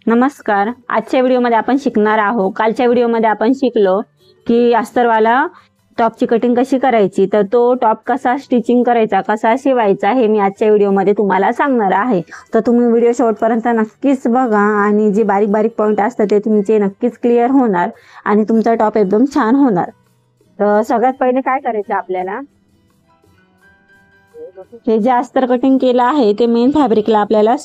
नमस्कार. आजच्या व्हिडिओमध्ये आपण शिकणार आहोत. कालच्या व्हिडिओमध्ये आपण शिकलो की अस्तरवाला टॉपची कटिंग कशी करायची, तर तो टॉप कसा स्टिचिंग करायचा, कसा शिवायचा हे मी आजच्या व्हिडिओमध्ये तुम्हाला सांगणार आहे. तर तुम्ही व्हिडिओ शेवटपर्यंत नक्कीच बघा आणि जे बारीक बारीक पॉइंट असतात ते तुमचे नक्कीच क्लिअर होणार आणि तुमचा टॉप एकदम छान होणार. तर सगळ्यात पहिले काय करायचं, आपल्याला हे जे अस्तर कटिंग केलं आहे ते मेन फॅब्रिकला आपल्याला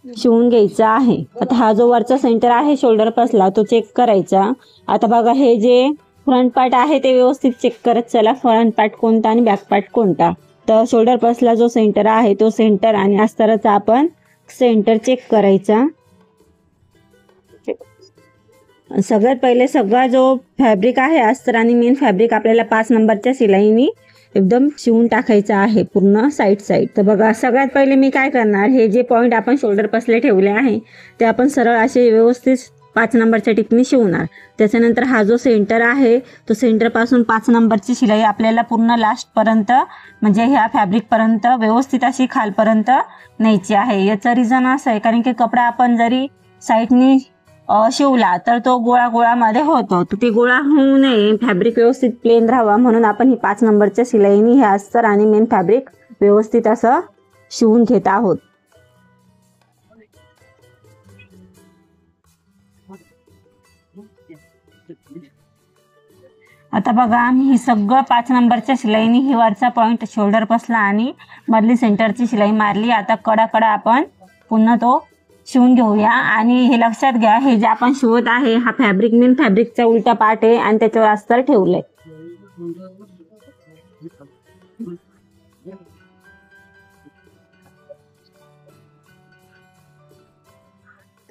शिवून घ्यायचा आहे. आता हा जो वरचा सेंटर आहे शोल्डर पासला तो चेक करायचा. आता बघा हे जे फ्रंट पार्ट आहे ते व्यवस्थित चेक करत चला, फ्रंट पार्ट कोणता आणि बॅक पार्ट कोणता. तर शोल्डर पासला जो सेंटर आहे तो सेंटर आणि अस्तराचा आपण सेंटर चेक करायचा. सगळ्यात पहिले सगळा जो फॅब्रिक आहे अस्तर आणि मेन फॅब्रिक आपल्याला 5 नंबरच्या शिलाईनी एकदम शिवून टाकायचा आहे पूर्ण साइड. तर बघा सगळ्यात पहिले मी काय करणार, हे जे पॉइंट आपण शोल्डर पासले ठेवले आहे ते आपण सरळ असे व्यवस्थित 5 नंबरच्या टिपनी शिवणार. त्याच्यानंतर हा जो सेंटर आहे तो सेंटर पासून 5 नंबरची शिलाई आपल्याला पूर्ण लास्ट पर्यंत म्हणजे ह्या फॅब्रिक पर्यंत व्यवस्थित अशी खालपर्यंत न्यायची आहे. याचं रिझन असं आहे कारण की कपडा आपण जरी साईडनी शिवला तर तो गोळा गोळामध्ये होतो, तर ते गोळा होऊ नये, फॅब्रिक व्यवस्थित प्लेन राहावा म्हणून आपण ही 5 नंबरच्या शिलाईनी हे अस्तर आणि मेन फॅब्रिक व्यवस्थित असं शिवून घेत आहोत. आता बघा मी ही सगळं 5 नंबरच्या शिलाईनी ही वरचा पॉइंट शोल्डर पासला आणि मधली सेंटरची शिलाई मारली. आता कडा आपण पुन्हा तो शिवून घेऊया. आणि हे लक्षात घ्या, हे जे आपण शिवत आहे हा फॅब्रिक मेन फॅब्रिकचा उलटा पार्ट आहे आणि त्याच्यावर अस्तर ठेवलंय.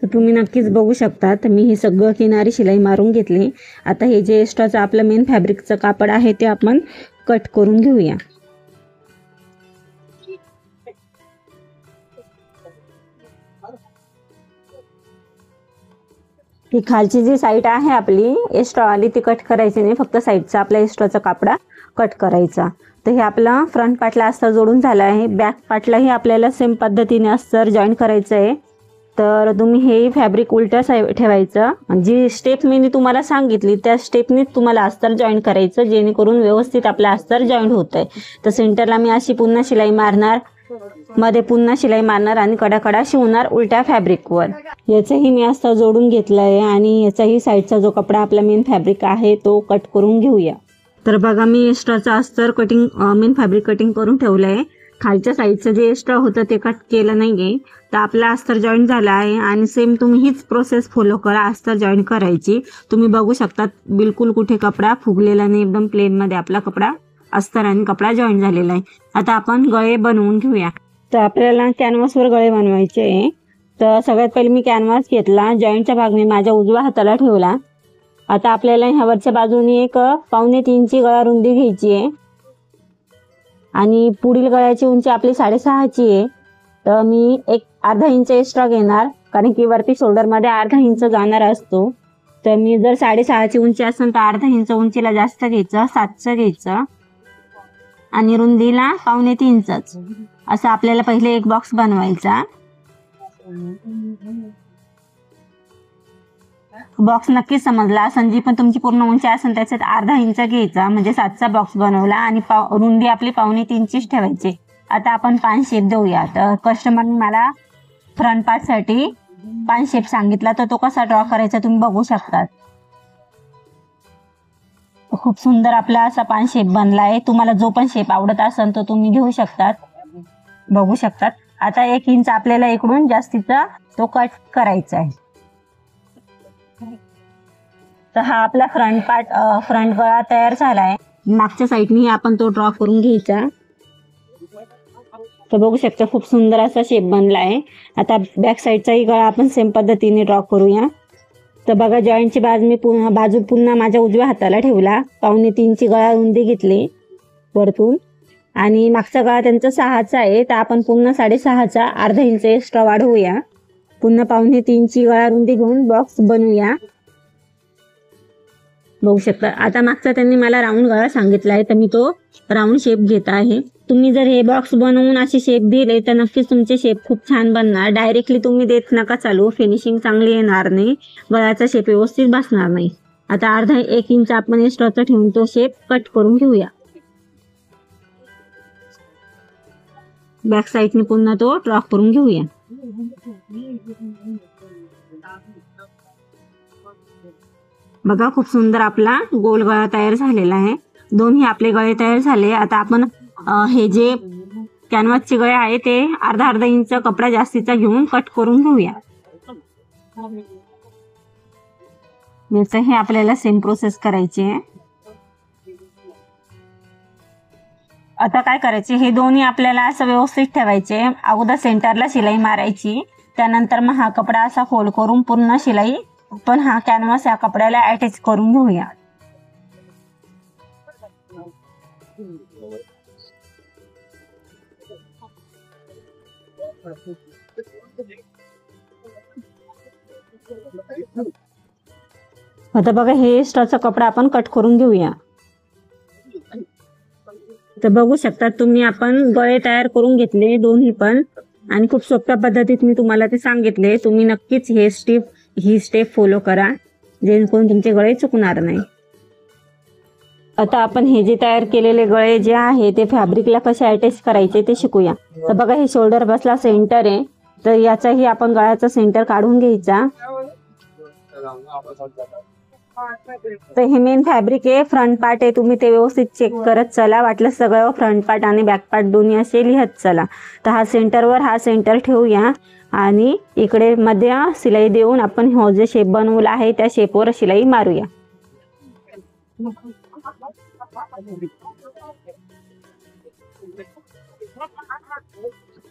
तर तुम्ही नक्कीच बघू शकता. तर मी हे सगळं किनारी शिलाई मारून घेतली. आता हे जे एक्स्ट्राचं आपलं मेन फॅब्रिकचं कापड आहे ते आपण कट करून घेऊया. ही खालची जी साईड आहे आपली एक्स्ट्रावाली ती कट करायची नाही, फक्त साईडचा आपला एक्स्ट्राचा कापडा कट करायचा. तर हे आपला फ्रंट पार्टला अस्तर जोडून झालं आहे. बॅक पार्टलाही आपल्याला सेम पद्धतीने अस्तर जॉईन करायचं आहे. तर तुम्ही हे फॅब्रिक उलट्या ठेवायचं, जी स्टेप मी तुम्हाला सांगितली त्या स्टेपनीच तुम्हाला अस्तर जॉईन करायचं जेणेकरून व्यवस्थित आपलं अस्तर जॉईंट होतंय. तर सेंटरला मी अशी पुन्हा शिलाई मारणार, मध्ये पुन्हा शिलाई मारणार आणि कडाकडा शिवणार उलट्या फॅब्रिकवर. याचंही मी अस्तर जोडून घेतलं आहे आणि याचाही साईडचा जो कपडा आपला मेन फॅब्रिक आहे तो कट करून घेऊया. तर बघा मी एक्स्ट्राचं अस्तर कटिंग मेन फॅब्रिक कटिंग करून ठेवलं आहे. खालच्या साईडचं जे एक्स्ट्रा होतं ते कट केलं नाही आहे. तर आपला अस्तर जॉईन झाला आहे आणि सेम तुम्ही हीच प्रोसेस फॉलो करा अस्तर जॉईन करायची. तुम्ही बघू शकता बिलकुल कुठे कपडा फुगलेला नाही, एकदम प्लेनमध्ये आपला कपडा अस्तर आणि कपडा जॉईन झालेला आहे. आता आपण गळे बनवून घेऊया. तर आपल्याला कॅनव्हासवर गळे बनवायचे आहे. तर सगळ्यात पहिले मी कॅनव्हास घेतला, जॉईंटचा भाग मी माझ्या उजव्या हाताला ठेवला. आता आपल्याला ह्या वरच्या बाजूने एक 2.25 इंची गळा रुंदी घ्यायची आहे आणि पुढील गळ्याची उंची आपली 6.5ची आहे. तर मी एक अर्धा इंच एक्स्ट्रा घेणार कारण की वरती शोल्डरमध्ये अर्धा इंच जाणार असतो. तर मी जर 6.5ची उंची असेल तर अर्धा इंच उंचीला जास्त घ्यायचं, 7चं घ्यायचं आणि रुंदीला 2.25 इंचच असं आपल्याला पहिले एक बॉक्स बनवायचा. बॉक्स नक्कीच समजला असेल, जी पण तुमची पूर्ण उंची असेल त्याच्यात अर्धा इंच घ्यायचा म्हणजे 7चा बॉक्स बनवला आणि रुंदी आपली 2.25 इंचीच ठेवायची. आता आपण पान शेप देऊया. तर कस्टमरने मला फ्रंट पार्टसाठी पान शेप सांगितला, तर तो कसा ड्रॉ करायचा तुम्ही बघू शकतात. खूप सुंदर आपला असा पान शेप बनला आहे. तुम्हाला जो पण शेप आवडत असेल तो तुम्ही घेऊ शकतात, बघू शकतात. आता 1 इंच आपल्याला इकडून जास्तीचा तो कट करायचा आहे. तर हा आपला फ्रंट गळा तयार झाला आहे. मागच्या साईडनी आपण तो ड्रॉ करून घ्यायचा. तर बघू शकता खूप सुंदर असा शेप बनला आहे. आता बॅक साईडचाही गळा आपण सेम पद्धतीने ड्रॉ करूया. तर बघा जॉईंटची बाजू पुन्हा माझ्या उजव्या हाताला ठेवला, 2.25 इंची गळा रुंदी घेतली वरतून आणि मागचा गळा त्यांचा 6चा आहे. तर आपण पुन्हा 6.5चा अर्धा इंच एक्स्ट्रा वाढवूया. पुन्हा 2.25 इंची गळा रुंदी घेऊन बॉक्स बनवूया. बघू शकता. आता मागचा त्यांनी मला राऊंड गळा सांगितला आहे तर मी तो राऊंड शेप घेत आहे. तुम्ही जर हे बॉक्स बनवून असे शेप दिले तर नक्कीच तुमचे शेप खूप छान बनणार. डायरेक्टली तुम्ही देत नका चालू, फिनिशिंग चांगली येणार नाही, गळ्याचा शेप व्यवस्थित बसणार नाही. आता अर्धा 1 इंच आपण एक्स्ट्राचा ठेवून तो शेप कट करून घेऊया. बॅक साईडने पुन्हा तो ड्रॉ करून घेऊया. बघा खूप सुंदर आपला गोल गळा तयार झालेला आहे. दोन्ही आपले गळे तयार झाले. आता आपण हे जे कॅनव्हासचे गळे आहे ते अर्धा इंच कपडा जास्तीचा घेऊन कट करून घेऊया. जसं हे आपल्याला सेम प्रोसेस करायची आहे. आता काय करायचे, हे दोन्ही आपल्याला असं व्यवस्थित ठेवायचे. अगोदर सेंटरला शिलाई मारायची, त्यानंतर मग हा कपडा असा फोल्ड करून पूर्ण शिलाई पण हा कॅनव्हास या कपड्याला अटॅच करून घेऊया. आता बघा हे एक्स्ट्राचा कपडा आपण कट करून घेऊया. तर बघू शकता तुम्ही आपण गळे तयार करून घेतले दोन्ही पण, आणि खूप सोप्या पद्धतीत मी तुम्हाला ते सांगितले. तुम्ही नक्कीच ही स्टेप फॉलो करा, जेणेकरून तुमचे गळे चुकणार नाही. आता आपण हे जे तयार केलेले गळे जे आहे ते फॅब्रिकला कसे अटॅच करायचे ते शिकूया. तर बघा हे शोल्डर बसला सेंटर आहे, तर याचाही आपण गळ्याचा सेंटर काढून घ्यायचा. तर हे मेन फॅब्रिक आहे, फ्रंट पार्ट आहे, तुम्ही ते व्यवस्थित चेक करत चला. वाटलं सगळं फ्रंट पार्ट आणि बॅक पार्ट दोन्ही असे लिहत चला. तर हा सेंटरवर हा सेंटर ठेवूया आणि इकडे मध्ये शिलाई देऊन आपण हा जे शेप बनवला आहे त्या शेपवर शिलाई मारूया.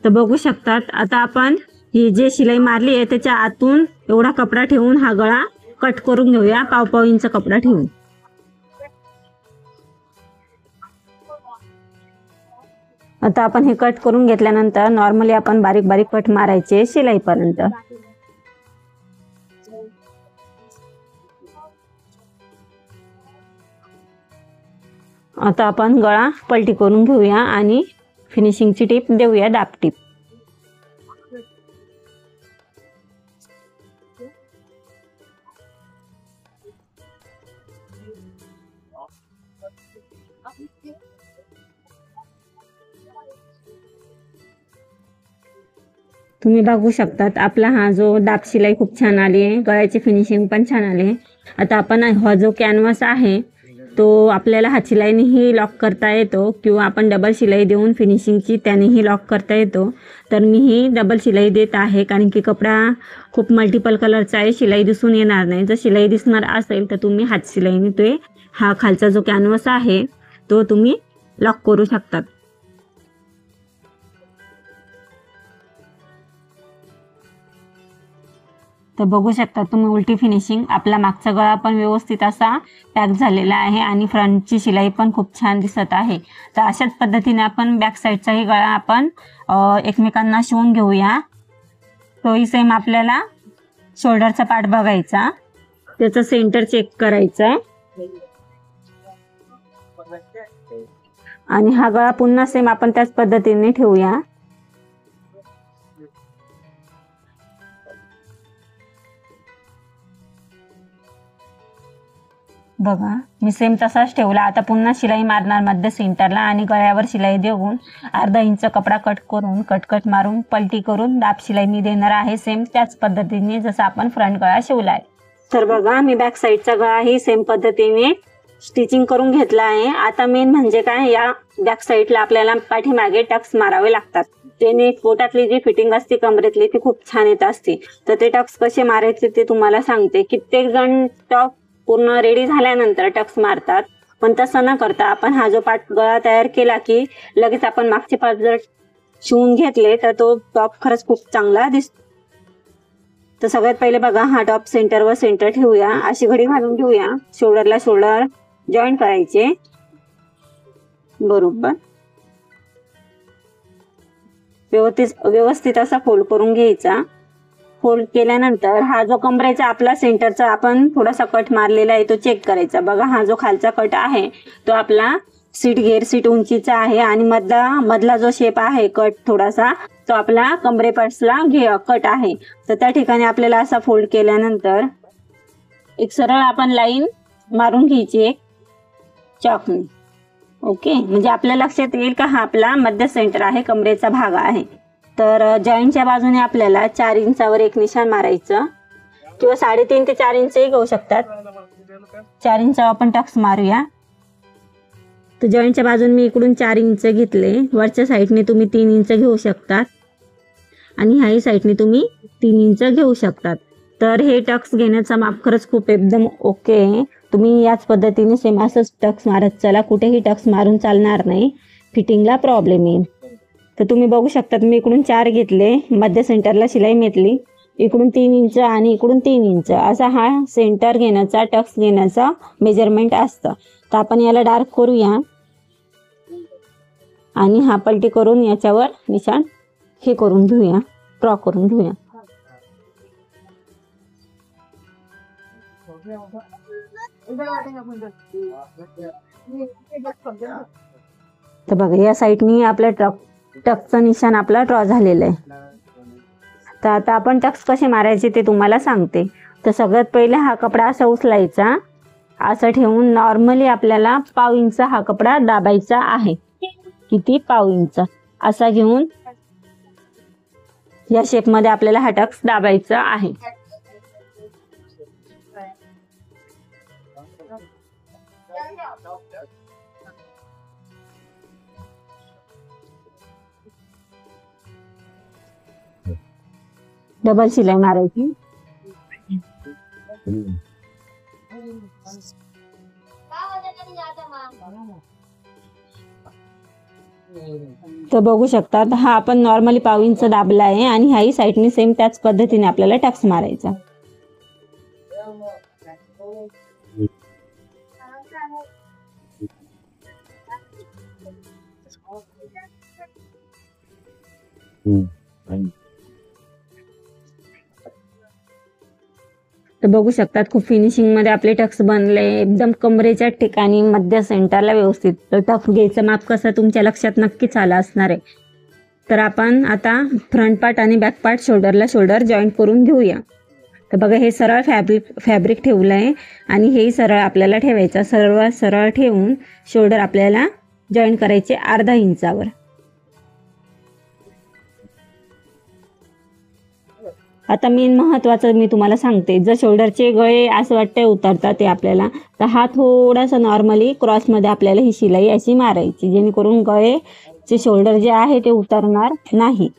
तर बघू शकतात आता आपण ही जे शिलाई मारली आहे त्याच्या आतून एवढा कपडा ठेवून हा गळा कट करून घेऊया. 1.5 इंच कपडा ठेवून. आता आपण हे कट करून घेतल्यानंतर नॉर्मली आपण बारीक बारीक कट मारायचे शिलाईपर्यंत. आता आपण गळा पलटी करून घेऊया आणि फिनिशिंगची टीप देऊया, दाब टीप. तुम्ही बघू शकतात आपला हा जो दाब शिलाई खूप छान आली आहे, गळ्याची फिनिशिंग पण छान आली. आता आपण हा जो कॅनव्हास आहे तो आपल्याला हात शिलाईनेही लॉक करता येतो किंवा आपण डबल शिलाई देऊन फिनिशिंगची त्यानेही लॉक करता येतो. तर मी ही डबल शिलाई देत आहे कारण की कपडा खूप मल्टिपल कलरचा आहे, शिलाई दिसून येणार नाही. जर शिलाई दिसणार असेल तर तुम्ही हात शिलाईने ते हा खालचा जो कॅनव्हास आहे तो तुम्ही लॉक करू शकतात. तर बघू शकता तुम्ही उलटी फिनिशिंग. आपला मागचा गळा पण व्यवस्थित असा पॅक झालेला आहे आणि फ्रंटची शिलाई पण खूप छान दिसत आहे. तर अशाच पद्धतीने आपण बॅक साईडचाही गळा आपण एकमेकांना शिवून घेऊया. तोही सेम आपल्याला शोल्डरचा पार्ट बघायचा, त्याचा सेंटर चेक करायचा आणि हा गळा पुन्हा सेम आपण त्याच पद्धतीने ठेवूया. बघा मी सेम तसाच ठेवला. आता पुन्हा शिलाई मारणार मध्य सेंटरला आणि गळ्यावर शिलाई देऊन अर्धा इंच कपडा कट करून कट मारून पलटी करून दाब शिलाई मी देणार आहे, सेम त्याच पद्धतीने जसं आपण फ्रंट गळा शिवलाय. तर बघा मी बॅक साईडचा गळा ही सेम पद्धतीने स्टिचिंग करून घेतला आहे. आता मेन म्हणजे काय, या बॅक साईडला आपल्याला पाठीमागे टक्स मारावे लागतात. त्याने पोटातली जी फिटिंग असते कमरेतली ती खूप छान येत असते. तर ते टक्स कसे मारायचे ते तुम्हाला सांगते. कित्येक जण टॉप पूर्ण रेडी झाल्यानंतर टक्स मारतात, पण तसं न करता आपण हा जो पार्ट गळा तयार केला की लगेच आपण मागचे पार्ट जर शिवून घेतले तर तो टॉप खरंच खूप चांगला दिसतो. तर सगळ्यात पहिले बघा हा टॉप सेंटरवर सेंटर ठेवूया, अशी घडी घालून घेऊया. शोल्डरला शोल्डर जॉईन करायचे बरोबर. व्यवस्थित असा फोल्ड करून घ्यायचा. फोल्ड केल्यानंतर हा जो कमरेचा आपला सेंटरचा आपण थोडासा कट मारलेला आहे तो चेक करायचा. बघा हा जो खालचा कट आहे तो आपला सीट घेर सीट उंचीचा आहे आणि मधला जो शेप आहे कट थोडासा तो आपला कमरेपासला कट आहे. तर त्या ठिकाणी आपल्याला असा फोल्ड केल्यानंतर एक सरळ आपण लाईन मारून घ्यायची एक चॉकने. ओके, म्हणजे आपल्या लक्षात येईल का हा आपला मध्य सेंटर आहे, कमरेचा भाग आहे. तर जॉईंटच्या बाजूने आपल्याला 4 इंचावर एक निशाण मारायचं किंवा 3.5 ते 4 इंचही घेऊ शकतात. 4 इंचावर आपण टक्स मारूया. तर जॉईंटच्या बाजूने मी इकडून 4 इंच घेतले. वरच्या साईडने तुम्ही 3 इंच घेऊ शकतात आणि ह्याही साईडने तुम्ही 3 इंच घेऊ शकतात. तर हे टक्स घेण्याचा माप खरंच खूप एकदम ओके आहे. तुम्ही याच पद्धतीने सेम असंच टक्स मारत चला, कुठेही टक्स मारून चालणार नाही, फिटिंगला प्रॉब्लेम येईल. तर तुम्ही बघू शकतात मी इकडून 4 घेतले, मध्य सेंटरला शिलाई मेटली, इकडून 3 इंच आणि इकडून 3 इंच असा हा सेंटर घेण्याचा टक्स घेण्याचा मेजरमेंट असतं. तर आपण याला डार्क करूया आणि हा पलटी करून याच्यावर निशाण हे करून घेऊया, ड्रॉ करून घेऊया. तर बघा या साईडनी आपल्या टक्सचं निशाण आपला ड्रॉ झालेलं आहे. तर आता आपण टक्स कसे मारायचे ते तुम्हाला सांगते. तर सगळ्यात पहिले हा कपडा असा उचलायचा, असं ठेवून नॉर्मली आपल्याला पाव इंच हा कपडा दाबायचा आहे. किती? पाव इंच असा घेऊन या शेपमध्ये आपल्याला हा टक्स दाबायचा आहे. डबल शिलाई मारायची. तर बघू शकतात हा आपण नॉर्मली पाव इंच दाबला आहे आणि ह्याही साईडने सेम त्याच पद्धतीने आपल्याला टक्स मारायचा. तर बघू शकतात खूप फिनिशिंग मध्ये आपले टक्स बनले, एकदम कमरेच्या ठिकाणी मध्य सेंटरला व्यवस्थित. तर टक्स घ्यायचं माप कसं तुमच्या लक्षात नक्कीच आलं असणार आहे. तर आपण आता फ्रंट पार्ट आणि बॅक पार्ट शोल्डरला शोल्डर जॉईंट करून घेऊया. तर बघा हे सरळ फॅब्रिक ठेवलं आहे आणि हेही सरळ आपल्याला ठेवायचं. सर्व सरळ ठेवून शोल्डर आपल्याला जॉईंट करायचे अर्धा इंचावर. आता मेन महत्त्वाचं मी तुम्हाला सांगते, जर शोल्डरचे गळे असं वाटतंय उतरतात ते आपल्याला, तर हा थोडासा नॉर्मली क्रॉसमध्ये आपल्याला ही शिलाई अशी मारायची, जेणेकरून गळेचे शोल्डर जे आहे ते उतरणार नाही.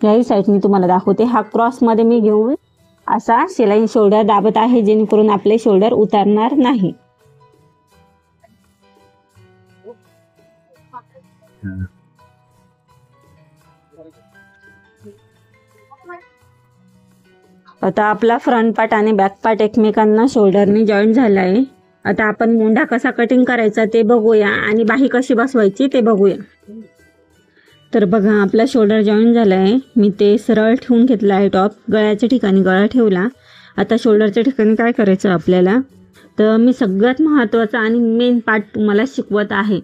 याही साईडने तुम्हाला दाखवते. हा क्रॉसमध्ये मी घेऊन असा शिलाई शोल्डर दाबत आहे, जेणेकरून आपले शोल्डर उतरणार नाही. आता आपला फ्रंट पार्ट आणि बॅक पार्ट एकमेकांना शोल्डरने जॉईंट झाला आहे. आता आपण मोंढा कसा कटिंग करायचा ते बघूया आणि बाही कशी बसवायची ते बघूया. तर बघा आपला शोल्डर जॉईंट झाला आहे. मी ते सरळ ठेवून घेतला आहे. टॉप गळ्याच्या ठिकाणी गळा ठेवला. आता शोल्डरच्या ठिकाणी काय करायचं आपल्याला, तर मी सगळ्यात महत्त्वाचा आणि मेन पार्ट तुम्हाला शिकवत आहे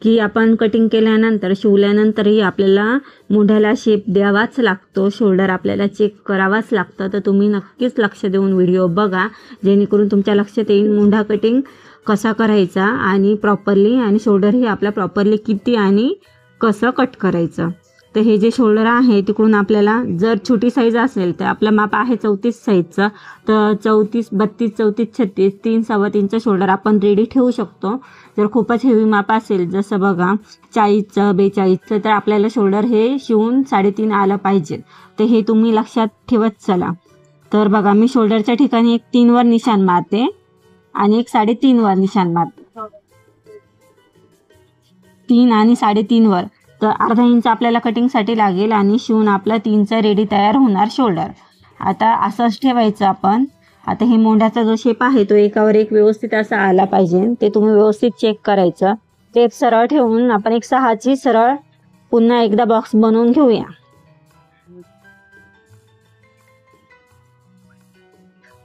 की आपण कटिंग केल्यानंतर शिवल्यानंतरही आपल्याला मोंढ्याला शेप द्यावाच लागतो, शोल्डर आपल्याला चेक करावाच लागतं. तर तुम्ही नक्कीच लक्ष देऊन व्हिडिओ बघा, जेणेकरून तुमच्या लक्षात येईल मोंढा कटिंग कसा करायचा आणि प्रॉपरली, आणि शोल्डर हे आपला प्रॉपरली किती आणि कसं कट करायचं. तर हे जे शोल्डर आहे तिकडून आपल्याला जर छोटी साईज असेल तर आपलं माप आहे 34 साईजचं, तर 34, 32, 34, 36, 3 सव्वा 3चं शोल्डर आपण रेडी ठेवू शकतो. जर खूपच हेवी माप असेल, जसं बघा 40चं 42चं, तर आपल्याला शोल्डर हे शिवून 3.5 आलं पाहिजे. तर हे तुम्ही लक्षात ठेवत चला. तर बघा मी शोल्डरच्या ठिकाणी एक 3 वर निशाण मारते आणि एक 3.5 वर निशाण मारते. 3 आणि 3.5 वर, तर अर्धा इंच आपल्याला कटिंगसाठी लागेल आणि शिवून आपला 3चा रेडी तयार होणार शोल्डर. आता असंच ठेवायचं आपण. आता हे मोंढ्याचा जो शेप आहे तो एकावर एक व्यवस्थित असा आला पाहिजे, ते तुम्ही व्यवस्थित चेक करायचं. ते एक सरळ ठेवून आपण एक 6ची सरळ पुन्हा एकदा बॉक्स बनवून घेऊया.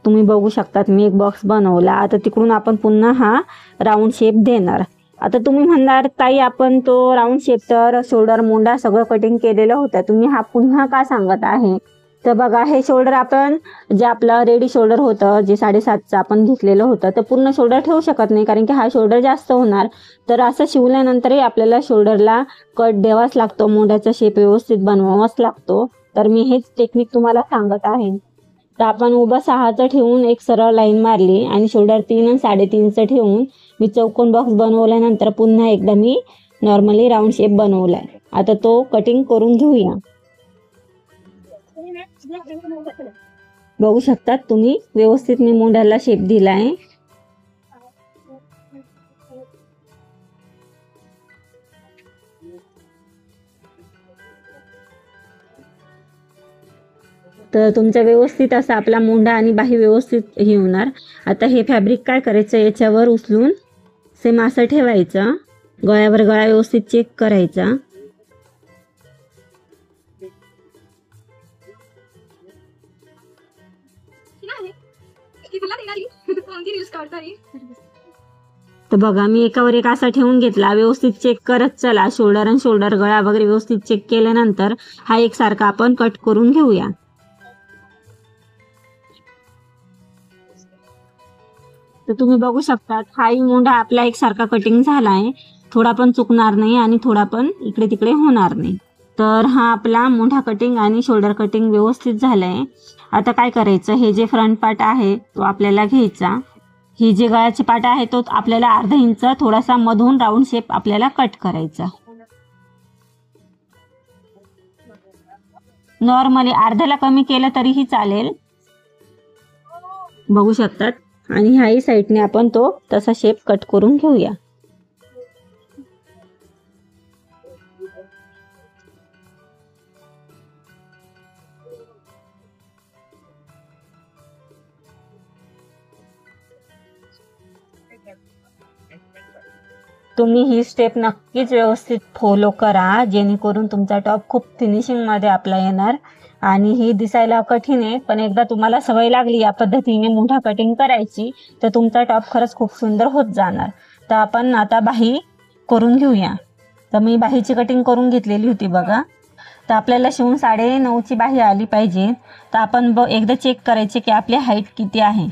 तुम्ही बघू शकतात मी एक बॉक्स बनवला. आता तिकडून आपण पुन्हा हा राऊंड शेप देणार. आता तुम्ही म्हणणार ताई आपण तो राऊंड शेप तर शोल्डर मुंडा सगळं कटिंग केलेलं होतं, तुम्ही हा पुन्हा का सांगत आहे? तर बघा हे शोल्डर आपण जे आपलं रेडी शोल्डर होतं जे 7.5चं आपण घेतलेलं होतं तर पूर्ण शोल्डर ठेवू शकत नाही, कारण की हा शोल्डर जास्त होणार. तर असं शिवल्यानंतरही आपल्याला शोल्डरला कट द्यावाच लागतो, मुंड्याचा शेप व्यवस्थित बनवावाच लागतो. तर मी हेच टेक्निक तुम्हाला सांगत आहे. तर आपण उभं 6चं ठेवून एक सरळ लाईन मारली आणि शोल्डर 3 आणि 3.5चं ठेवून मी चौकोन बॉक्स बनवल्यानंतर पुन्हा एकदा मी नॉर्मली राऊंड शेप बनवलाय. आता तो कटिंग करून घेऊया. बघू शकतात तुम्ही व्यवस्थित मी मुंड्याला शेप दिलाय. तर तुमचा व्यवस्थित असा आपला मुंडा आणि बाही व्यवस्थित हे होणार. आता हे फॅब्रिक काय करायचं, याच्यावर उचलून सेम असं ठेवायचं, गळ्यावर गळा व्यवस्थित चेक करायचा. तर बघा मी एकावर एक असा ठेवून घेतला, व्यवस्थित चेक करत चला. शोल्डर आणि शोल्डर गळा वगैरे व्यवस्थित चेक केल्यानंतर हा एकसारखा आपण कट करून घेऊया. तर तुम्ही बघू शकता हाही मुंडा आपला एकसारखा कटिंग झाला आहे, थोडा पण चुकणार नाही आणि थोडा पण इकडे तिकडे होणार नाही. तर हा आपला मुंडा कटिंग आणि शोल्डर कटिंग व्यवस्थित झालंय. आता काय करायचं, हे जे फ्रंट पार्ट आहे तो आपल्याला घ्यायचा. ही जे गळ्याची पार्ट आहे तो आपल्याला अर्धा इंच थोडासा मधून राऊंड शेप आपल्याला कट करायचा. नॉर्मली अर्ध्याला कमी केलं तरीही चालेल, बघू शकतात. आणि ह्याही साईडने आपण तो तसा शेप कट करून घेऊया. तुम्ही ही स्टेप नक्कीच व्यवस्थित फॉलो करा, जेणेकरून तुमचा टॉप खूप फिनिशिंगमध्ये आपला येणार. आणि ही दिसायला कठीण आहे, पण एकदा तुम्हाला सवय लागली या पद्धतीने मुंडा कटिंग करायची तर तुमचा टॉप खरंच खूप सुंदर होत जाणार. तर आपण आता बाही करून घेऊया. तर मी बाहीची कटिंग करून घेतलेली होती बघा. तर आपल्याला शिवून 9.5ची बाही आली पाहिजे. तर आपण एकदा चेक करायचे की आपली हाईट किती आहे.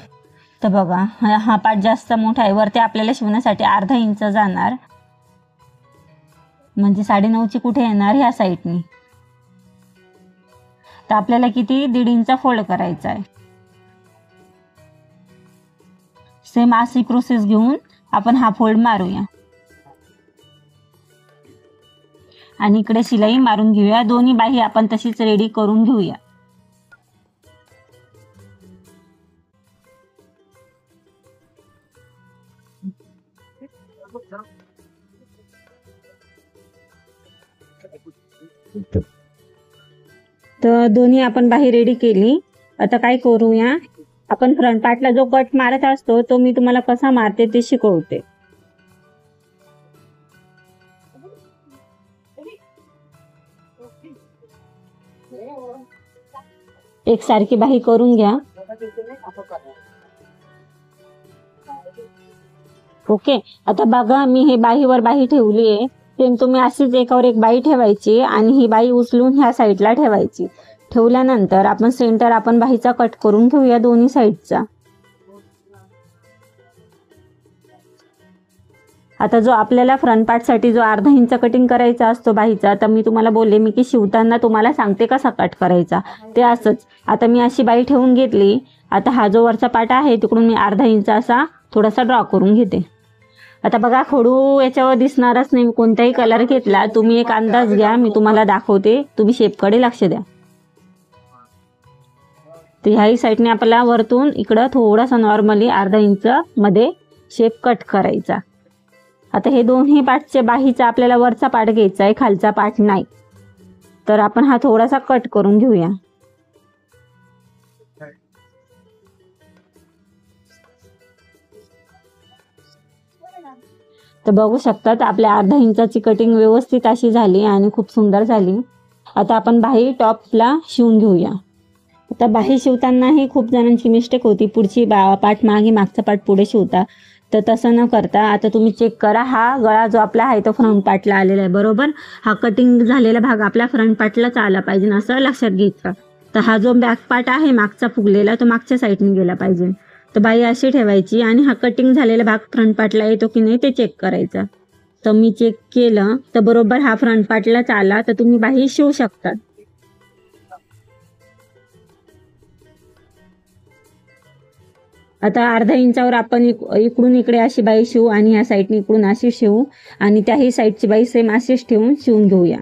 तर बघा हा पार्ट जास्त मोठा आहे, वरती आपल्याला शिवण्यासाठी अर्धा इंच जाणार, म्हणजे 9.5ची कुठे येणार, ह्या साईडनी. तर आपल्याला किती 1.5 इंच फोल्ड करायचा आहे. सेम अशी प्रोसेस घेऊन आपण हा फोल्ड मारूया आणि इकडे शिलाई मारून घेऊया. दोन्ही बाही आपण तशीच रेडी करून घेऊया. तर दोन्ही आपण बाही रेडी केली. आता काय करूया, आपण फ्रंट पार्टला जो कट मारत असतो तो मी तुम्हाला कसा मारते ते शिकवते. एकसारखी बाही करून घ्या. ओके. आता बघा मी हे बाहीवर बाही ठेवली आहे, सेम तुम्ही अशीच एकावर एक बाही ठेवायची आणि ही बाही उचलून ह्या साईडला ठेवायची. ठेवल्यानंतर आपण सेंटर आपण बाहीचा कट करून घेऊया दोन्ही साईडचा. आता जो आपल्याला फ्रंट पार्टसाठी जो अर्धा इंच कटिंग करायचा असतो बाहीचा, तर मी तुम्हाला बोलले मी की शिवताना तुम्हाला सांगते कसा कट करायचा, ते असंच. आता मी अशी बाही ठेवून घेतली. आता हा जो वरचा पार्ट आहे तिकडून मी अर्धा इंच असा थोडासा ड्रॉ करून घेते. आता बघा खडू याच्यावर दिसणारच नाही, कोणताही कलर घेतला तुम्ही एक अंदाज घ्या, मी तुम्हाला दाखवते, तुम्ही शेपकडे लक्ष द्या. तर ह्याही साईडने आपल्याला वरतून इकडं थोडासा नॉर्मली अर्धा इंच मध्ये शेप कट करायचा. आता हे दोन्ही पार्टचे बाहीचा आपल्याला वरचा पार्ट घ्यायचा आहे, खालचा पार्ट नाही. तर आपण हा थोडासा कट करून घेऊया. तर बघू शकतात आपल्या अर्धा इंचाची कटिंग व्यवस्थित अशी झाली आणि खूप सुंदर झाली. आता आपण बाही टॉपला शिवून घेऊया. आता बाही शिवतानाही खूप जणांची मिस्टेक होती, पुढची पाठ मागे मागचा पाठ पुढे शिवता. तर तसं न करता आता तुम्ही चेक करा, हा गळा जो आपला आहे तो फ्रंट पार्टला आलेला आहे बरोबर. हा कटिंग झालेला भाग आपल्या फ्रंट पार्टलाच आला पाहिजे असं लक्षात घ्यायचं. तर हा जो बॅक पार्ट आहे मागचा फुगलेला तो मागच्या साईडने गेला पाहिजे. तर बाही अशी ठेवायची आणि हा कटिंग झालेला भाग फ्रंट पार्टला येतो की नाही ते चेक करायचं. तर मी चेक केलं तर बरोबर हा फ्रंट पार्टलाच आला, तर तुम्ही बाही शिवू शकता. आता अर्धा इंचावर आपण इकडून इकडे अशी बाही शिवू आणि ह्या साईडने इकडून अशी शिवू आणि त्याही साईडची बाही सेम अशीच ठेवून शिवून घेऊया.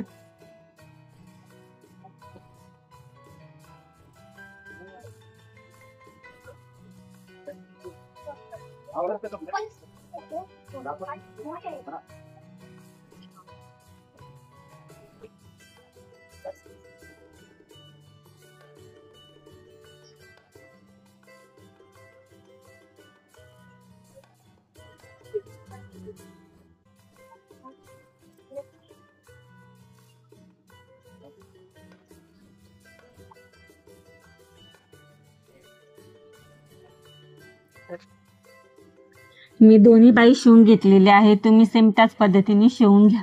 मी दोन्ही बाही शिवून घेतलेले आहे, तुम्ही सेम त्याच पद्धतीने शिवून घ्या.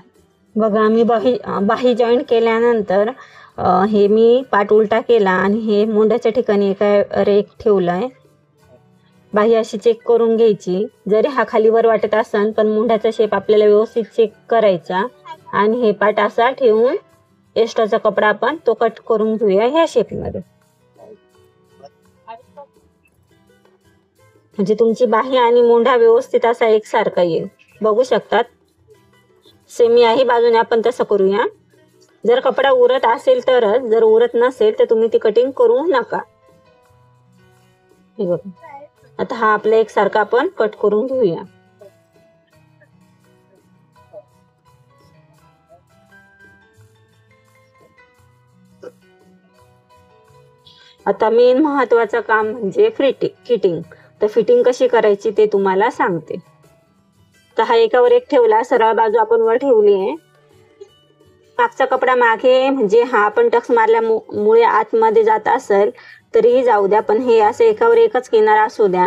बघा मी बाही जॉईंट केल्यानंतर हे मी पाठ उलटा केला आणि हे मुंड्याच्या ठिकाणी एका रेख ठेवलाय. बाही अशी चेक करून घ्यायची, जरी हा खालीवर वाटत असेल पण मुंड्याचा शेप आपल्याला व्यवस्थित चेक करायचा आणि हे पाठ असा ठेवून एक्स्ट्राचा कपडा आपण तो कट करून घेऊया ह्या शेपमध्ये. म्हणजे तुमची बाही आणि मुंडा व्यवस्थित असा एकसारखा येईल. बघू शकतात सेम याही बाजूने आपण तसं करूया. जर कपडा उरत असेल तरच, जर उरत नसेल तर तुम्ही ती कटिंग करू नका. हे बघा आता हा आपला एकसारखा आपण कट करून घेऊया. आता मेन महत्वाचं काम म्हणजे फिटिंग. तर फिटिंग कशी करायची ते तुम्हाला सांगते. तर हा एकावर एक ठेवला, सरळ बाजू आपण वर ठेवली आहे. मागचा कपडा मागे म्हणजे हा आपण टक्स मारल्यामुळे आतमध्ये जात असेल तरीही जाऊ द्या, पण हे असं एकावर एकच किनारा असू द्या.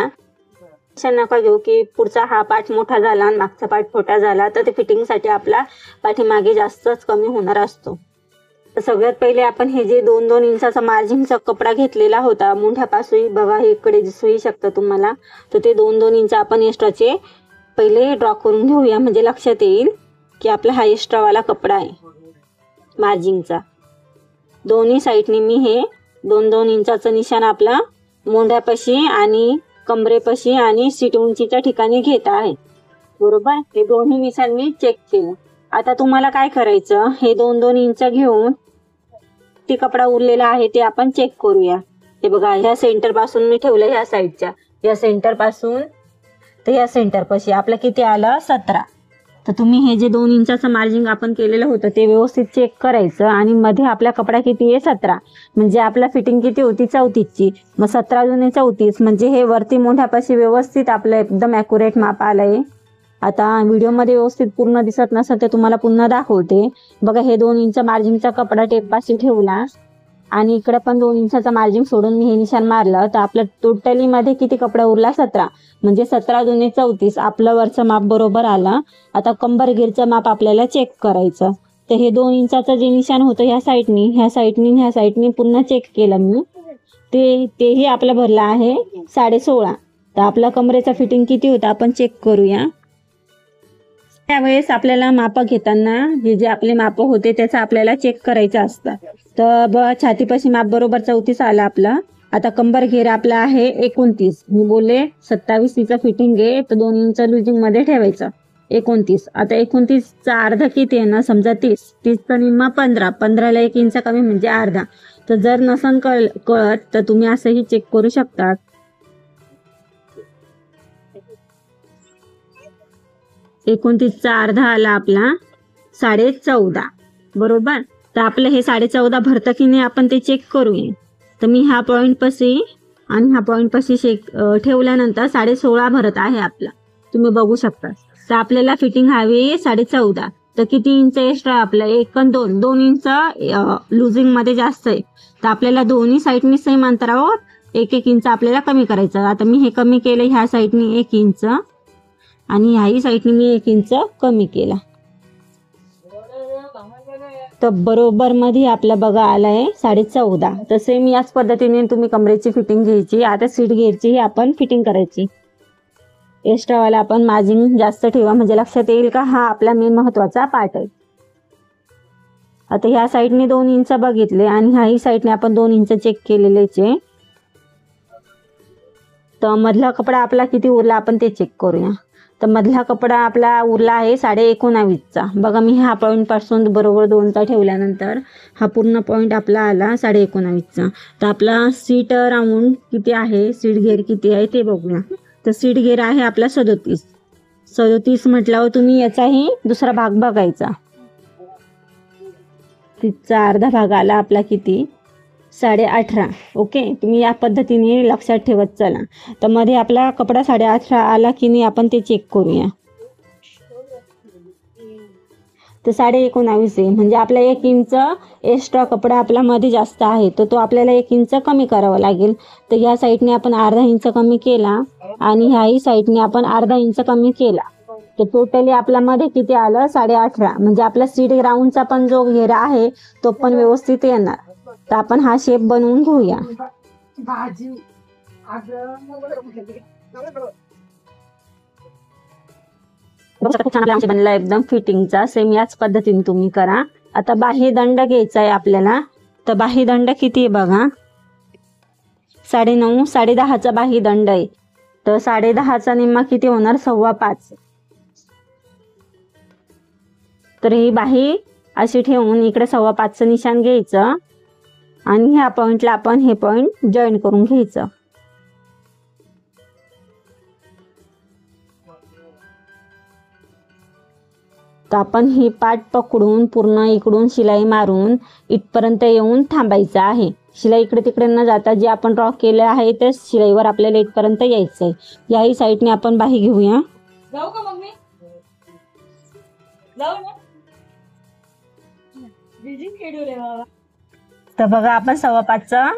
अशा नका घेऊ की पुढचा हा पाठ मोठा झाला आणि मागचा पाठ छोटा झाला, तर ते फिटिंगसाठी आपला पाठीमागे जास्तच कमी होणार असतो. तर सगळ्यात पहिले आपण हे जे 2-2 इंचाचा मार्जिनचा कपडा घेतलेला होता मुंढ्यापासून, बघा हे इकडे दिसू शकतं तुम्हाला. तर ते 2-2 इंच आपण एक्स्ट्राचे पहिले ड्रॉ करून घेऊया, म्हणजे लक्षात येईल की आपला हा एक्स्ट्रावाला कपडा आहे मार्जिनचा. दोन्ही साईडने मी हे 2-2 इंचाचं निशाण आपला मुंढ्यापाशी आणि कमरेपाशी आणि सीट उंचीच्या ठिकाणी घेत आहे बरोबर. हे दोन्ही निशाण मी चेक केलं. आता तुम्हाला काय करायचं, हे 2-2 इंच घेऊन ते कपडा उरलेला आहे ते आपण चेक करूया. हे बघा ह्या सेंटर पासून मी ठेवलं, ह्या साईडच्या या सेंटर पासून तर या सेंटर पाशी आपलं किती आलं 17. तर तुम्ही हे जे 2 इंचाचं मार्जिन आपण केलेलं होतं ते व्यवस्थित चेक करायचं आणि मध्ये आपला कपडा किती आहे 17, म्हणजे आपला फिटिंग किती होती 34ची. मग 17 जुने 34 म्हणजे हे वरती मोठ्यापाशी व्यवस्थित आपलं एकदम ॲक्युरेट माप आलंय. आता व्हिडिओमध्ये व्यवस्थित पूर्ण दिसत नसेल तर तुम्हाला पुन्हा दाखवते. बघा हे 2 इंच मार्जिनचा कपडा टेपपाशी ठेवला आणि इकडे पण 2 इंचाचा मार्जिन सोडून मी हे निशाण मारलं, तर आपलं टोटली मध्ये किती कपडा उरला 17, म्हणजे 17 जुने 34 आपलं वरचं माप बरोबर आलं. आता कंबर घेरचं माप आपल्याला चेक करायचं. तर हे 2 इंचाचं जे निशाण होतं ह्या साईडनी पुन्हा चेक केलं मी, तेही आपलं भरलं आहे 16.5. तर आपला कमरेचा फिटिंग किती होता आपण चेक करूया. त्यावेळेस आपल्याला माप घेताना जे आपले माप होते त्याचं आपल्याला चेक करायचं असतं. तर छातीपाशी माप बरोबर 34 आला आपला. आता कंबर घेर आपला आहे 29, मी बोलले 27 तिचं फिटिंग आहे, तर 2 इंच लुजिंग मध्ये ठेवायचं 29. आता 29चा अर्धा किती आहे ना, समजा 30चा निम्मा 15, 15ला 1 इंच कमी म्हणजे अर्धा. तर जर नसन कळत तर तुम्ही असंही चेक करू शकता. एकोणतीसचा अर्धा आला आपला 14.5 बरोबर. तर आपलं हे 14.5 भरतं की नाही आपण ते चेक करूया. तर मी ह्या पॉईंट पाशी आणि ह्या पॉईंट पाशी ठेवल्यानंतर 16.5 भरत आहे आपला, तुम्ही बघू शकता. तर आपल्याला फिटिंग हवी 14.5. तर किती इंच एक्स्ट्रा आपलं 1 आणि 2 इंच लुजिंग मध्ये जास्त आहे. तर आपल्याला दोन्ही साईडनी सेम अंतरावर 1-1 इंच आपल्याला कमी करायचं. आता मी हे कमी केलं ह्या साईडनी 1 इंच आणि ह्याही साईडनी मी 1 इंच कमी केला. तर बरोबर मध्ये आपला बघा आलाय 14.5. तर सेम याच पद्धतीने तुम्ही कमरेची फिटिंग घ्यायची. आता सीट घेरची ही आपण फिटिंग करायची. एक्स्ट्रावाला आपण मार्जिन जास्त ठेवा म्हणजे लक्षात येईल का हा आपला मेन महत्वाचा पार्ट आहे. आता ह्या साईडने 2 इंच बघितले आणि ह्याही साईडने आपण 2 इंच चेक केलेलेच आहे. तर मधला कपडा आपला किती उरला आपण ते चेक करूया. तर मधला कपडा आपला उरला आहे 19.5चा. बघा मी ह्या पॉईंट पासून बरोबर 2चा ठेवल्यानंतर हा पूर्ण पॉईंट आपला आला 19.5चा. तर आपला सीट राऊंड किती आहे, सीट घेर किती आहे ते बघूया. तर सीट घेर आहे आपला 37 म्हटल्यावर तुम्ही याचाही दुसरा भाग बघायचा. तिचा अर्धा भाग आला आपला किती 18.5. ओके, तुम्ही या पद्धतीने लक्षात ठेवत चला. तर मध्ये आपला कपडा 18.5 आला की नाही आपण ते चेक करूया. तर 19.5 आहे म्हणजे आपला 1 इंच एक्स्ट्रा कपडा आपला मध्ये जास्त आहे तर तो आपल्याला 1 इंच कमी करावा लागेल. तर या साईडने आपण अर्धा इंच कमी केला आणि ह्याही साईडने आपण अर्धा इंच कमी केला. तर टोटली आपल्या मध्ये किती आलं 18.5. म्हणजे आपला सीट ग्राउंडचा पण जो घेरा आहे तो पण व्यवस्थित येणार. तर आपण हा शेप बनवून घेऊया. बनला एकदम फिटिंगचा. सेम याच पद्धतीने तुम्ही करा. आता बाही दंड घ्यायचा आहे आपल्याला. तर बाही दंड किती आहे बघा 9.5 10.5चा बाही दंड आहे. तर 10.5चा निम्मा किती होणार 5.25. तर ही बाही अशी ठेवून इकडे 5.25चं निशाण घ्यायचं आणि ह्या पॉइंटला आपण हे पॉइंट जॉईन करून घ्यायचं. तर आपण ही पाट पकडून पूर्ण इकडून शिलाई मारून इथपर्यंत येऊन थांबायचं आहे. शिलाई इकडे तिकडे न जाता जे आपण ड्रॉ केलं आहे त्या शिलाईवर आपल्याला इथपर्यंत यायचंय. याही साईडने आपण बाही घेऊया. जाऊ का मम्मी? जाऊ ना. बिझी शेड्यूल आहे बाबा. तर बघा आपण 5.25चा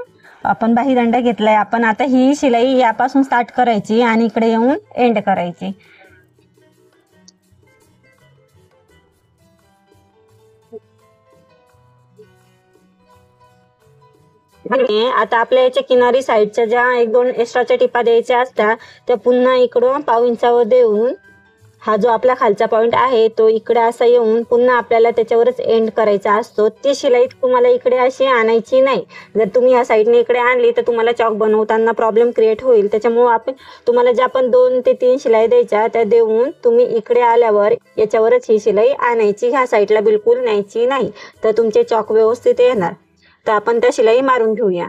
आपण बाही दंड घेतलाय. आपण आता ही शिलाई यापासून स्टार्ट करायची आणि इकडे येऊन एंड करायची. आता आपल्या याच्या किनारी साईडच्या ज्या 1-2 एक्स्ट्राच्या टिपा द्यायच्या असतात त्या पुन्हा इकडून 1/2 इंचावर देऊन हा जो आपला खालचा पॉइंट आहे तो इकडे असा येऊन पुन्हा आपल्याला त्याच्यावरच एंड करायचा असतो. ती शिलाई तुम्हाला इकडे अशी आणायची नाही. जर तुम्ही या साईडने इकडे आणली तर तुम्हाला चॉक बनवताना प्रॉब्लेम क्रिएट होईल. त्याच्यामुळे आपण तुम्हाला ज्या पण 2 ते 3 शिलाई द्यायच्या त्या देऊन तुम्ही इकडे आल्यावर याच्यावरच ही शिलाई आणायची. ह्या साईडला बिलकुल न्यायची नाही तर तुमचे चॉक व्यवस्थित येणार. तर आपण त्या शिलाई मारून घेऊया.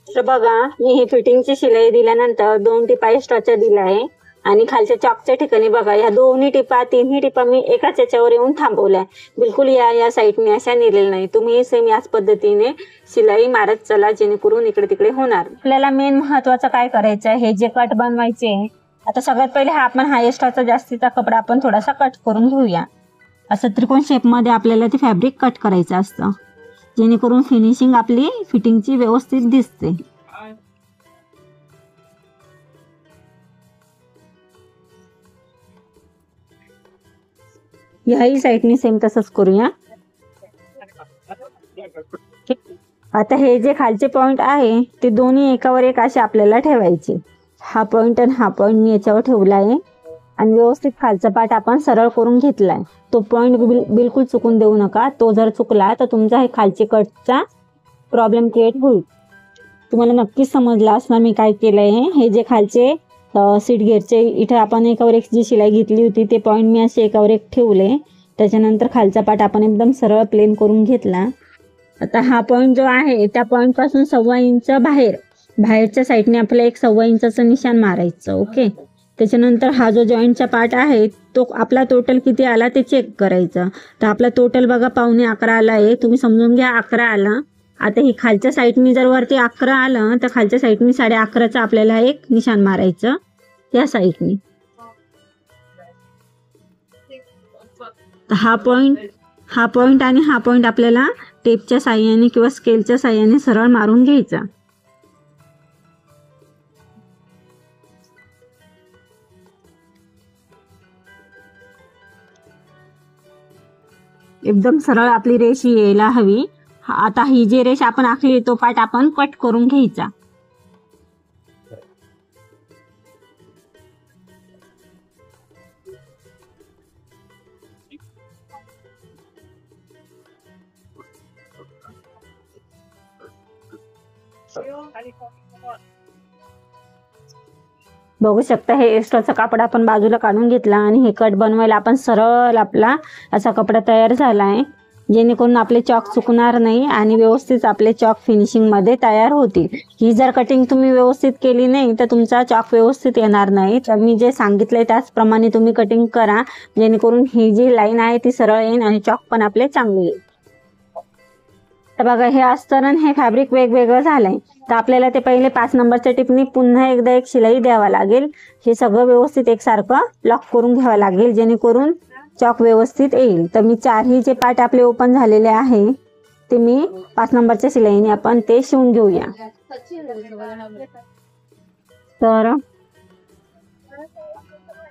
तर बघा मी ही फिटिंगची शिलाई दिल्यानंतर 2 टिपा एक्स्ट्राच्या दिल्या आहे आणि खालच्या चॉकच्या ठिकाणी बघा या दोन्ही टिपा 3ही टिपा मी एकाच याच्यावर येऊन थांबवल्या. बिलकुल या साईडने अशा नेलेल्या नाही. तुम्ही सेम याच पद्धतीने शिलाई मारत चला जेणेकरून इकडे तिकडे होणार. आपल्याला मेन महत्वाचं काय करायचं आहे, हे जे कट बनवायचे आता सगळ्यात पहिले हा एक्स्ट्राचा जास्तीचा कपडा आपण थोडासा कट करून घेऊया. असं त्रिकोण शेपमध्ये आपल्याला ते फॅब्रिक कट करायचं असतं जेणेकरून फिनिशिंग आपली फिटिंगची व्यवस्थित दिसते. याही साईडने सेम तसंच करूया. आता हे जे खालचे पॉइंट आहे ते दोन्ही एकावर एक असे आपल्याला ठेवायचे. हा पॉइंट आणि हा पॉइंट मी याच्यावर ठेवला आहे आणि व्यवस्थित खालचा पार्ट आपण सरळ करून घेतलाय. तो पॉइंट बिलकुल चुकून देऊ नका. तो जर चुकला तर तुमचा हे खालचे कटचा प्रॉब्लेम क्रिएट होईल. तुम्हाला नक्कीच समजला असणार मी काय केलंय. हे जे खालचे सीट घेरचे इथे आपण एकावर एक जी शिलाई घेतली होती ते पॉइंट मी असे एकावर एक ठेवले. त्याच्यानंतर खालचा पार्ट आपण एकदम सरळ प्लेन करून घेतला. आता हा पॉइंट जो आहे त्या पॉइंट पासून 1.25 इंच बाहेरच्या साईडने आपल्याला 1.25 इंचाचं निशाण मारायचं. ओके, त्याच्यानंतर हा जो जॉईंटचा पार्ट आहे तो आपला टोटल किती आला ते चेक करायचं. तर आपला टोटल बघा 11.25 आला आहे. तुम्ही समजून घ्या 11 आला. आता ही खालच्या साईडनी जर वरती 11 आलं तर खालच्या साईडनी 11.5चं आपल्याला एक निशाण मारायचं या साईडनी. तर हा पॉईंट आणि हा पॉईंट आपल्याला टेपच्या साह्याने किंवा स्केलच्या साह्याने सरळ मारून घ्यायचा. एकदम सरळ आपली रेष यायला हवी. आता ही जी रेष आपण आखली तो पार्ट आपण कट करून घ्यायचा. बघू शकता हे एक्स्ट्राचा कापड आपण बाजूला काढून घेतला आणि हे कट बनवायला आपण सरळ आपला असा कपडा तयार झाला आहे, जेणेकरून आपले चॉक चुकणार नाही आणि व्यवस्थित आपले चॉक फिनिशिंग मध्ये तयार होतील. ही जर कटिंग तुम्ही व्यवस्थित केली नाही तर तुमचा चॉक व्यवस्थित येणार नाही. तर मी जे सांगितलंय त्याचप्रमाणे तुम्ही कटिंग करा, जेणेकरून ही जी लाईन आहे ती सरळ येईल आणि चॉक पण आपले चांगले येईल. तर बघा हे अस्तर आणि हे फॅब्रिक वेगवेगळं झालंय. तर आपल्याला ते पहिले 5 नंबरच्या टिपनी पुन्हा एकदा एक शिलाई द्यावा लागेल. हे सगळं व्यवस्थित एकसारखं लॉक करून घ्यावं लागेल, जेणेकरून चॉक व्यवस्थित येईल. तर मी 4ही जे पार्ट आपले ओपन झालेले आहे ते मी 5 नंबरच्या शिलाईने आपण ते शिवून घेऊया.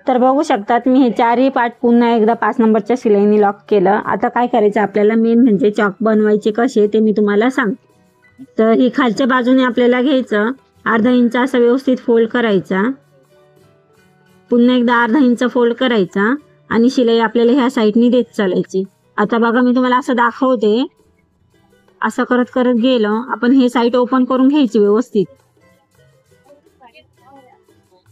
तर बघू शकतात मी हे 4ही पार्ट पुन्हा एकदा 5 नंबरच्या शिलाईने लॉक केलं. आता काय करायचं आपल्याला, मेन म्हणजे चॉक बनवायचे कसे ते मी तुम्हाला सांगते. तर ही खालच्या बाजूने आपल्याला घ्यायचं, अर्धा इंच असं व्यवस्थित फोल्ड करायचा, पुन्हा एकदा अर्धा इंच फोल्ड करायचा आणि शिलाई आपल्याला ह्या साईडनी देत चालायची. आता बघा मी तुम्हाला असं दाखवते, असं करत करत गेलं आपण हे साईड ओपन करून घ्यायची व्यवस्थित.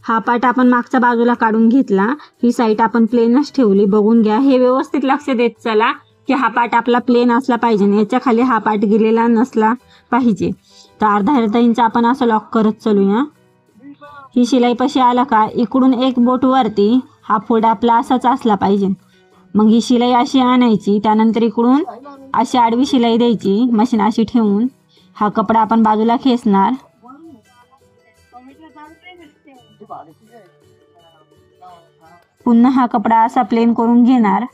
हा पार्ट आपण मागच्या बाजूला काढून घेतला, ही साईड आपण प्लेनच ठेवली. बघून घ्या, हे व्यवस्थित लक्ष देत चला की हा पार्ट आपला प्लेन असला पाहिजे, याच्या खाली हा पार्ट गेलेला नसला पाहिजे. तर अर्धा इंच आपण असं लॉक करत चलूया. ही शिलाई पशी आला का इकडून एक बोट वरती हा फोल्ड आपला असाच असला पाहिजे. मग ही शिलाई अशी आणायची, त्यानंतर इकडून अशी आडवी शिलाई द्यायची, मशीन अशी ठेवून हा कपडा आपण बाजूला खेचणार. पुन्हा हा कपडा असा प्लेन करून घेणार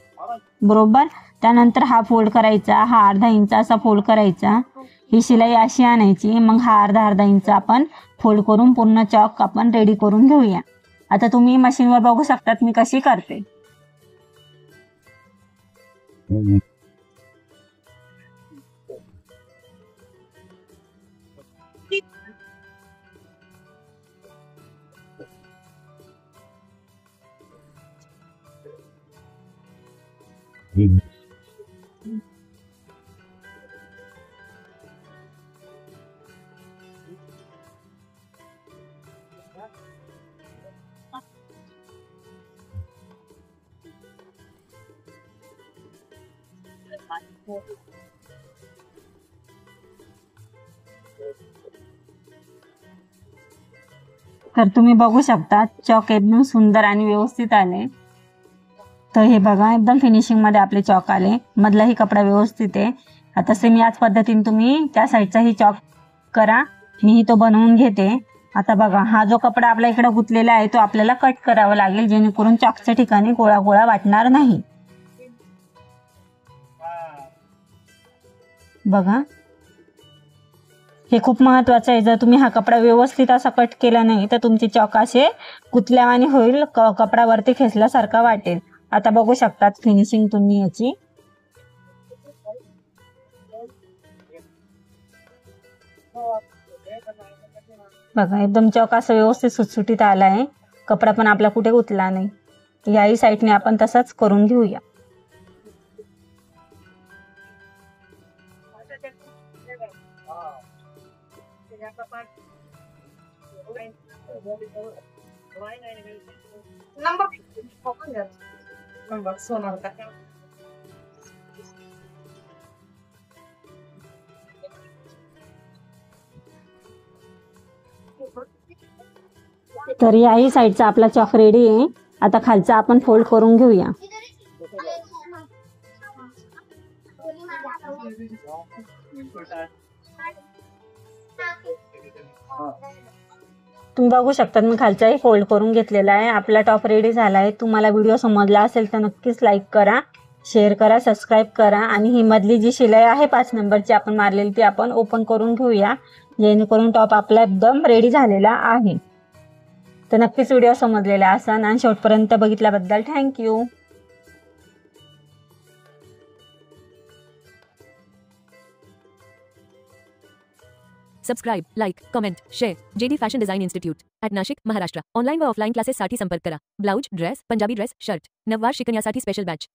बरोबर. त्यानंतर हा फोल्ड करायचा, हा अर्धा इंच असा फोल्ड करायचा, ही शिलाई अशी आणायची, मग हा अर्धा इंच आपण फोल्ड करून पूर्ण चॉक आपण रेडी करून घेऊया. आता तुम्ही मशीनवर बघू शकतात मी कशी करते. तर तुम्ही बघू शकता चॉक एकदम सुंदर आणि व्यवस्थित आले. तर हे बघा एकदम फिनिशिंग मध्ये आपले चॉक आले, मधलाही कपडा व्यवस्थित आहे. आता सेम याच पद्धतीने तुम्ही त्या साईडचाही चॉक करा, मीही तो बनवून घेते. आता बघा हा जो कपडा आपल्या इकडे गुंतलेला आहे तो आपल्याला कट करावा लागेल, जेणेकरून चॉकच्या ठिकाणी गोळा गोळा वाटणार नाही. बघा हे खूप महत्वाचं आहे. जर तुम्ही हा कपडा व्यवस्थित असा कट केला नाही तर तुमचे चॉक असे गुंतल्यावानी होईल, कपडावरती खेचल्यासारखा वाटेल. आता बघू शकतात फिनिशिंग तुम्ही याची. बघा एकदम चॉक असं व्यवस्थित सुटसुटीत आला आहे, कपडा पण आपला कुठे गुंतला नाही. याही साईडने आपण तसंच करून घेऊया. तर याही साईडचा आपला चॉक रेडी आहे. आता खालचा आपण फोल्ड करून घेऊया. तुम्ही बघू शकता मी खालचाही फोल्ड करून घेतलेला आहे. आपला टॉप रेडी झाला आहे. तुम्हाला व्हिडिओ समजला असेल तर नक्कीच लाईक करा शेअर करा, सबस्क्राईब करा आणि ही मधली जी शिलाई आहे 5 नंबरची आपण मारलेली ती आपण ओपन करून घेऊया, जेणेकरून टॉप आपला एकदम रेडी झालेला आहे. तर नक्कीच व्हिडिओ समजलेला असेल आणि शेवटपर्यंत बघितल्याबद्दल thank you. Subscribe, like, comment, share. JD fashion design institute at Nashik, Maharashtra. Online व ऑफलाईन क्लासेससाठी संपर्क करा. Blouse, dress, Punjabi dress, shirt, नववार शिकण्यासाठी स्पेशल बॅच.